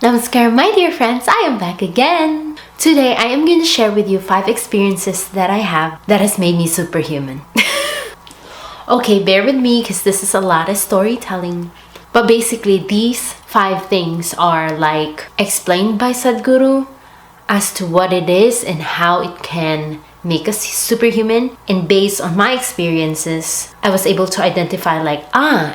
Namaskaram, my dear friends, I am back again. Today I am going to share with you 5 experiences that I have that has made me superhuman. Okay, bear with me because this is a lot of storytelling. But basically these 5 things are like explained by Sadhguru as to what it is and how it can make us superhuman. And based on my experiences, I was able to identify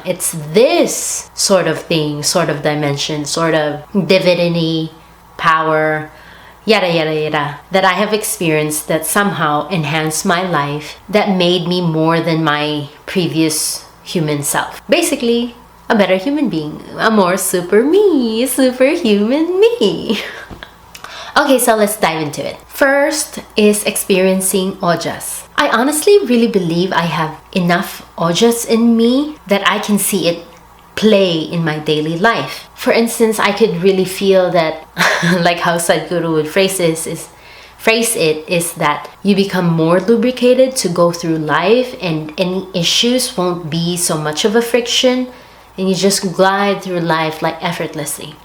it's this sort of thing, sort of dimension, sort of divinity, power, yada yada yada, that I have experienced that somehow enhanced my life, that made me more than my previous human self. Basically, a better human being, a more superhuman me. Okay, so let's dive into it. First is experiencing Ojas. I honestly really believe I have enough Ojas in me that I can see it play in my daily life. For instance, I could really feel that, like how Sadhguru would phrase it, is that you become more lubricated to go through life and any issues won't be so much of a friction and you just glide through life like effortlessly.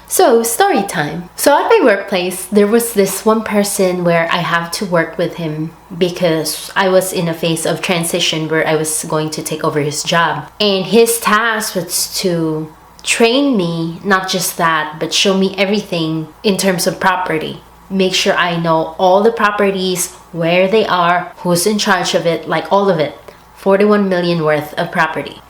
So, story time. So at my workplace, there was this one person where I have to work with him because I was in a phase of transition where I was going to take over his job. And his task was to train me, not just that, but show me everything in terms of property. Make sure I know all the properties, where they are, who's in charge of it, like all of it. 41 million worth of property.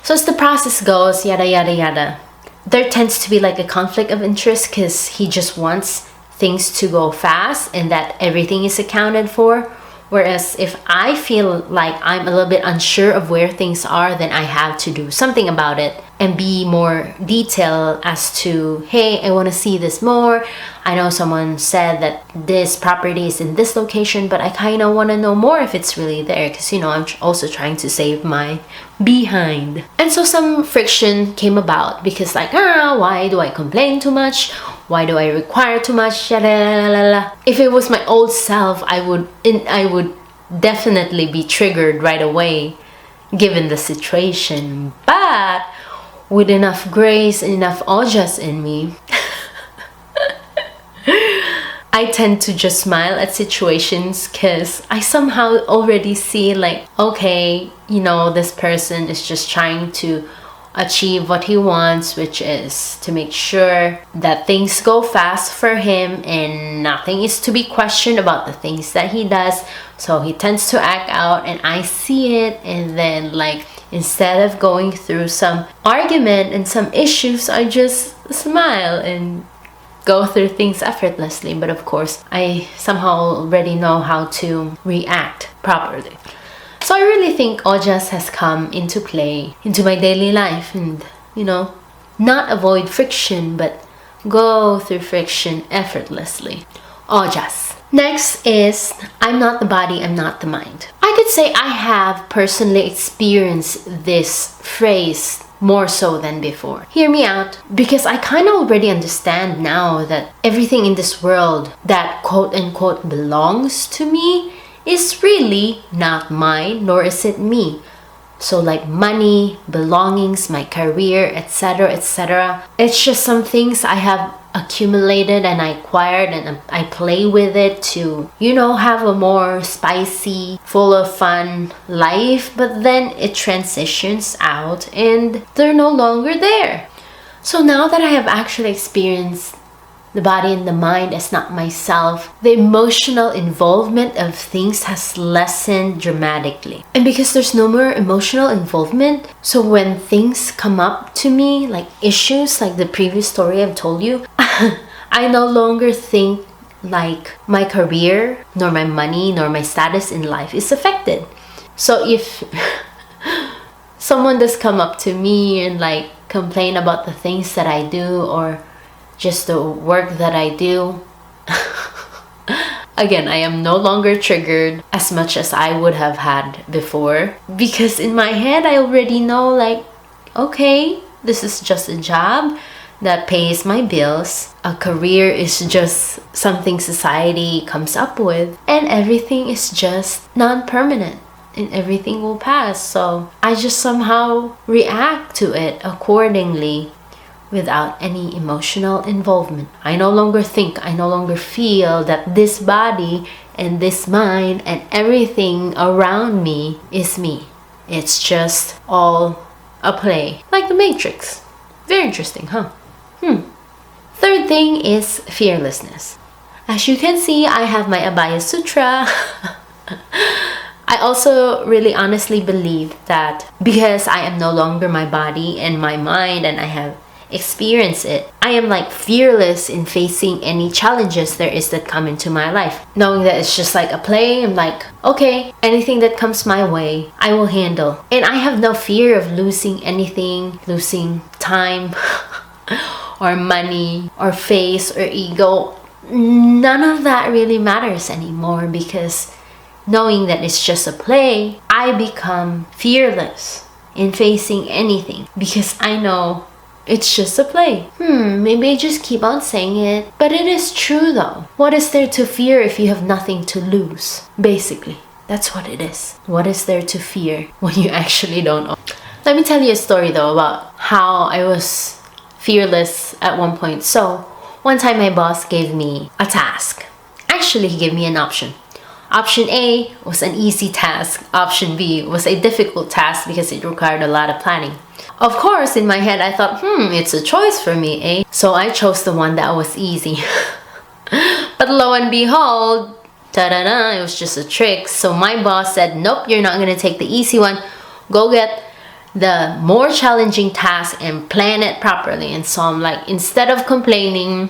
So as the process goes, yada yada yada, there tends to be like a conflict of interest because he just wants things to go fast and that everything is accounted for. Whereas if I feel like I'm a little bit unsure of where things are, then I have to do something about it and be more detailed as to, hey, I want to see this more. I know someone said that this property is in this location, but I kind of want to know more if it's really there because, I'm also trying to save my behind. And so some friction came about because why do I complain too much? Why do I require too much? If it was my old self, I would definitely be triggered right away given the situation. But with enough grace and enough ojas in me, I tend to just smile at situations because I somehow already see okay, this person is just trying to achieve what he wants, which is to make sure that things go fast for him and nothing is to be questioned about the things that he does. So he tends to act out and I see it, and then instead of going through some argument and some issues, I just smile and go through things effortlessly. But of course, I somehow already know how to react properly. So I really think Ojas has come into play into my daily life and, not avoid friction, but go through friction effortlessly. Ojas. Next is, I'm not the body, I'm not the mind. I could say I have personally experienced this phrase more so than before. Hear me out, because I kind of already understand now that everything in this world that quote unquote belongs to me is really not mine, nor is it me. So money, belongings, my career, etc., etc. It's just some things I have accumulated and I acquired and I play with it to, have a more spicy, full of fun life, but then it transitions out and they're no longer there. So now that I have actually experienced the body and the mind as not myself, the emotional involvement of things has lessened dramatically. And because there's no more emotional involvement, so when things come up to me, like issues like the previous story I've told you, I no longer think like my career, nor my money, nor my status in life is affected. So if someone does come up to me and complain about the things that I do or just the work that I do, again, I am no longer triggered as much as I would have had before, because in my head I already know okay, this is just a job that pays my bills. A career is just something society comes up with, and everything is just non-permanent and everything will pass. So I just somehow react to it accordingly without any emotional involvement. I no longer think, I no longer feel that this body and this mind and everything around me is me. It's just all a play, like the Matrix. Very interesting, huh? Third thing is fearlessness. As you can see, I have my Abhaya Sutra. I also really honestly believe that because I am no longer my body and my mind and I have experienced it, I am like fearless in facing any challenges there is that come into my life. Knowing that it's just like a play, I'm like, okay, anything that comes my way, I will handle. And I have no fear of losing anything, losing time or money or face or ego. None of that really matters anymore because knowing that it's just a play, I become fearless in facing anything because I know it's just a play. Maybe I just keep on saying it, but it is true though. What is there to fear if you have nothing to lose? Basically, that's what it is. What is there to fear when you actually don't know? Let me tell you a story though about how I was fearless at one point. So, one time my boss gave me a task. Actually, he gave me an option. Option A was an easy task. Option B was a difficult task because it required a lot of planning. Of course, in my head, I thought, it's a choice for me, eh? So I chose the one that was easy. But lo and behold, ta-da-da, it was just a trick. So my boss said, nope, you're not going to take the easy one. Go get the more challenging task and plan it properly. And so I'm like, instead of complaining,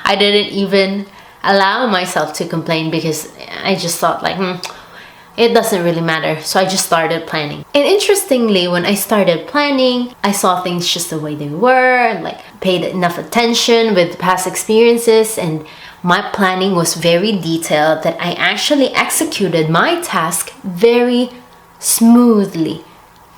I didn't even allow myself to complain because I just thought like, it doesn't really matter. So I just started planning. And interestingly, when I started planning, I saw things just the way they were and like paid enough attention with past experiences, and my planning was very detailed that I actually executed my task very smoothly,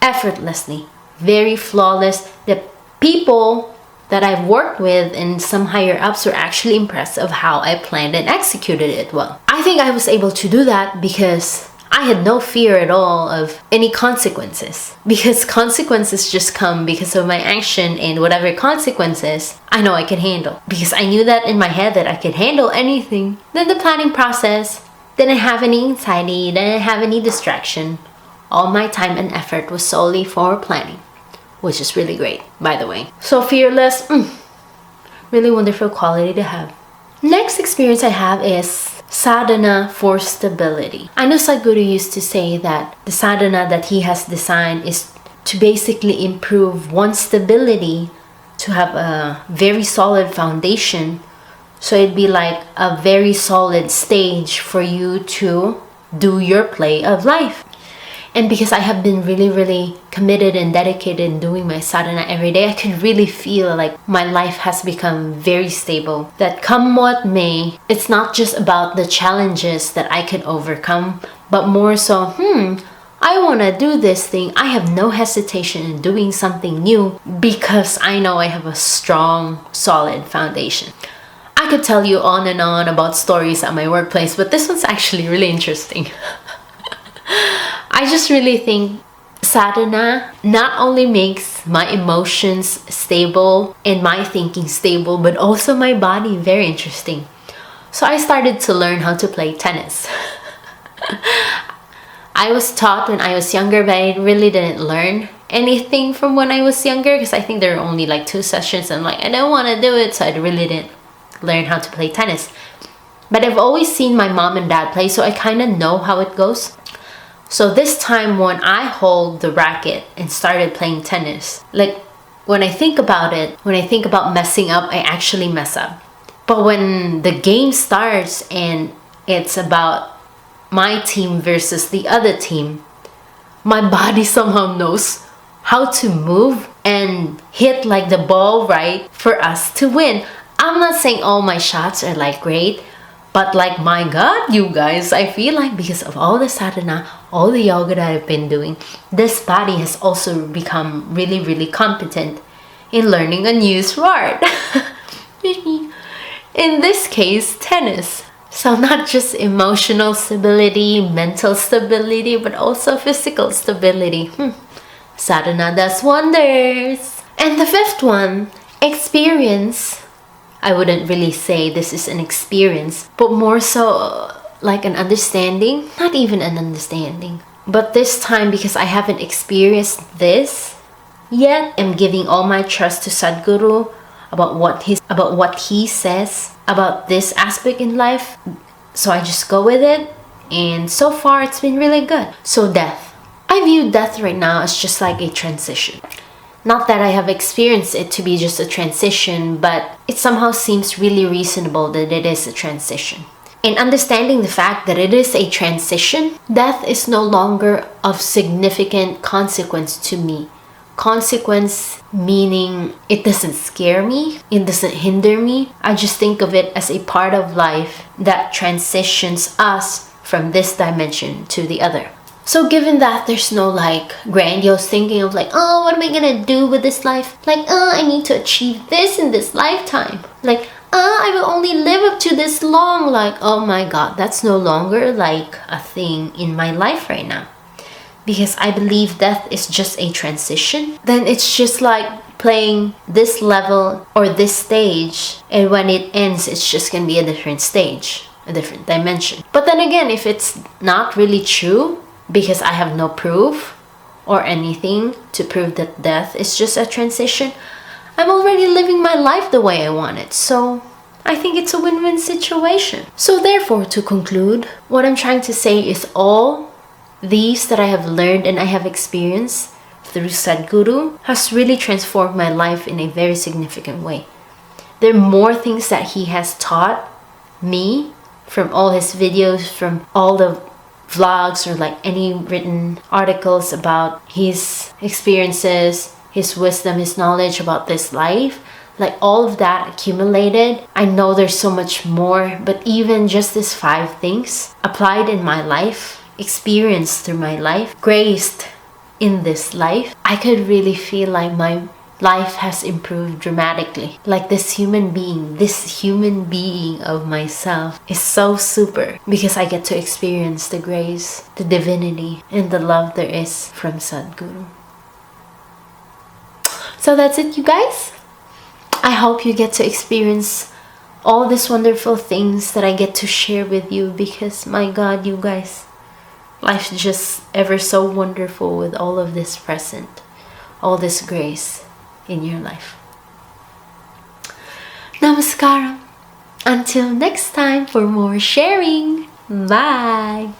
effortlessly, very flawless. The people that I've worked with and some higher ups were actually impressed of how I planned and executed it well. I think I was able to do that because I had no fear at all of any consequences. Because consequences just come because of my action, and whatever consequences, I know I can handle. Because I knew that in my head that I could handle anything. Then the planning process didn't have any anxiety, didn't have any distraction. All my time and effort was solely for planning, which is really great, by the way. So fearless, really wonderful quality to have. Next experience I have is Sadhana for stability. I know Sadhguru used to say that the sadhana that he has designed is to basically improve one's stability, to have a very solid foundation. So it'd be like a very solid stage for you to do your play of life. And because I have been really, really committed and dedicated in doing my sadhana every day, I could really feel like my life has become very stable. That come what may, it's not just about the challenges that I could overcome, but more so, I want to do this thing. I have no hesitation in doing something new because I know I have a strong, solid foundation. I could tell you on and on about stories at my workplace, but this one's actually really interesting. I just really think sadhana not only makes my emotions stable and my thinking stable, but also my body very interesting. So I started to learn how to play tennis. I was taught when I was younger, but I really didn't learn anything from when I was younger because I think there were only like 2 sessions and I'm like, I don't want to do it, so I really didn't learn how to play tennis. But I've always seen my mom and dad play, so I kind of know how it goes. So this time when I hold the racket and started playing tennis, like when I think about it, when I think about messing up, I actually mess up. But when the game starts and it's about my team versus the other team, my body somehow knows how to move and hit like the ball right for us to win. I'm not saying all my shots are like great, but like, my God, you guys, I feel like because of all the sadhana, all the yoga that I've been doing, this body has also become really, really competent in learning a new sport. In this case, tennis. So not just emotional stability, mental stability, but also physical stability. Sadhana does wonders. And the fifth one, experience. I wouldn't really say this is an experience, but more so like an understanding. Not even an understanding. But this time, because I haven't experienced this yet, I'm giving all my trust to Sadhguru about what he says about this aspect in life. So I just go with it, and so far it's been really good. So death. I view death right now as just like a transition. Not that I have experienced it to be just a transition, but it somehow seems really reasonable that it is a transition. In understanding the fact that it is a transition, death is no longer of significant consequence to me. Consequence meaning it doesn't scare me, it doesn't hinder me. I just think of it as a part of life that transitions us from this dimension to the other. So given that there's no like grandiose thinking of like, oh, what am I gonna do with this life? Like, I need to achieve this in this lifetime. Like, I will only live up to this long. Like, oh my god, that's no longer like a thing in my life right now. Because I believe death is just a transition. Then it's just like playing this level or this stage, and when it ends, it's just gonna be a different stage, a different dimension. But then again, if it's not really true, because I have no proof or anything to prove that death is just a transition, I'm already living my life the way I want it. So I think it's a win-win situation. So therefore, to conclude, what I'm trying to say is all these that I have learned and I have experienced through Sadhguru has really transformed my life in a very significant way. There are more things that he has taught me from all his videos, from all the vlogs or like any written articles about his experiences, his wisdom, his knowledge about this life. Like all of that accumulated, I know there's so much more, but even just these 5 things applied in my life, experienced through my life, graced in this life, I could really feel like my life has improved dramatically. Like this human being of myself is so super because I get to experience the grace, the divinity, and the love there is from Sadhguru. So that's it, you guys. I hope you get to experience all these wonderful things that I get to share with you, because my god, you guys, life's just ever so wonderful with all of this present, all this grace in your life. Namaskaram. Until next time for more sharing. Bye.